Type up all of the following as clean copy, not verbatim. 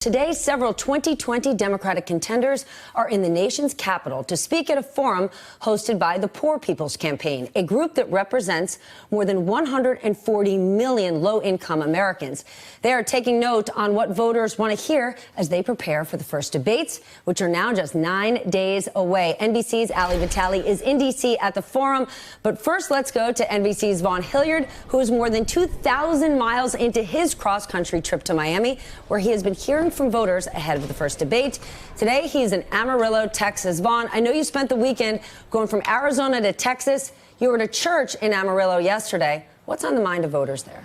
Today, several 2020 Democratic contenders are in the nation's capital to speak at a forum hosted by the Poor People's Campaign, a group that represents more than 140 million low-income Americans. They are taking note on what voters want to hear as they prepare for the first debates, which are now just 9 days away. NBC's Ali Vitali is in D.C. at the forum. But first, let's go to NBC's Vaughn Hilliard, who is more than 2,000 miles into his cross-country trip to Miami, where he has been hearing from voters ahead of the first debate. Today, he's in Amarillo, Texas. Vaughn, I know you spent the weekend going from Arizona to Texas. You were at a church in Amarillo yesterday. What's on the mind of voters there?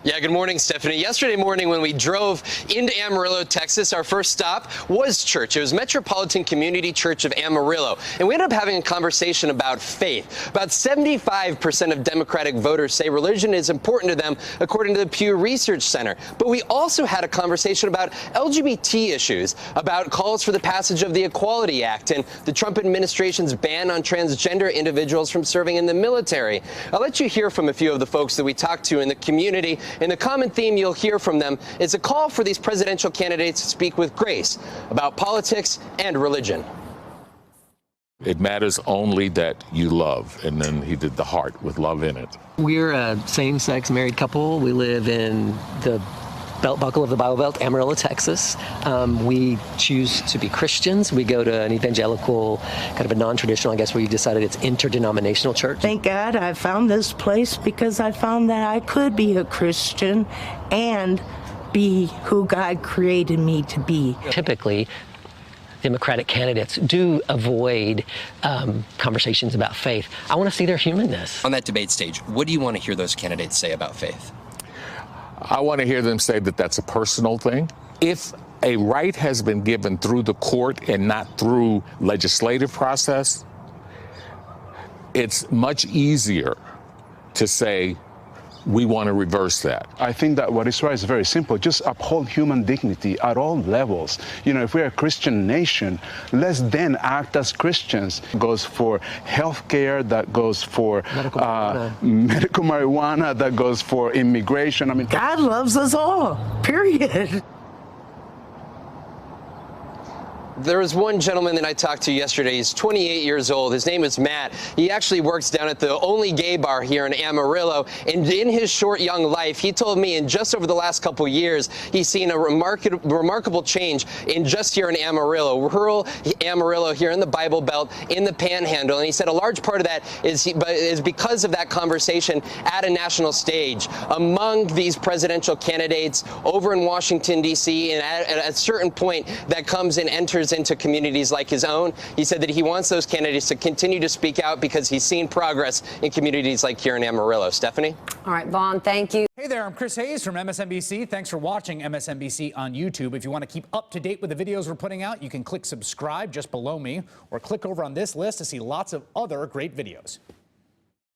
Yeah, good morning, Stephanie. Yesterday morning when we drove into Amarillo, Texas, our first stop was church. It was Metropolitan Community Church of Amarillo. And we ended up having a conversation about faith. About 75% of Democratic voters say religion is important to them, according to the Pew Research Center. But we also had a conversation about LGBT issues, about calls for the passage of the Equality Act and the Trump administration's ban on transgender individuals from serving in the military. I'll let you hear from a few of the folks that we talked to in the community. And the common theme you'll hear from them is a call for these presidential candidates to speak with grace about politics and religion. It matters only that you love, and then he did the heart with love in it. We're a same-sex married couple. We live in the belt buckle of the Bible Belt, Amarillo, Texas. We choose to be Christians. We go to an evangelical, kind of a non-traditional, I guess, where you decided it's interdenominational church. Thank God I found this place because I found that I could be a Christian and be who God created me to be. Typically, Democratic candidates do avoid conversations about faith. I want to see their humanness. On that debate stage, what do you want to hear those candidates say about faith? I want to hear them say that that's a personal thing. If a right has been given through the court and not through legislative process, it's much easier to say, we want to reverse that. I think that what is right is very simple. Just uphold human dignity at all levels. You know, if we're a Christian nation, let's then act as Christians. It goes for health care, that goes for medical marijuana, that goes for immigration. I mean, God loves us all, period. There was one gentleman that I talked to yesterday. He's 28 years old. His name is Matt. He actually works down at the only gay bar here in Amarillo. And in his short young life, he told me in just over the last couple years, he's seen a remarkable change in just here in Amarillo, rural Amarillo here in the Bible Belt, in the Panhandle. And he said a large part of that is because of that conversation at a national stage among these presidential candidates over in Washington, D.C. And at a certain point that comes and enters into communities like his own. He said that he wants those candidates to continue to speak out because he's seen progress in communities like here in Amarillo. Stephanie? All right, Vaughn, thank you. Hey there, I'm Chris Hayes from MSNBC. Thanks for watching MSNBC on YouTube. If you want to keep up to date with the videos we're putting out, you can click subscribe just below me or click over on this list to see lots of other great videos.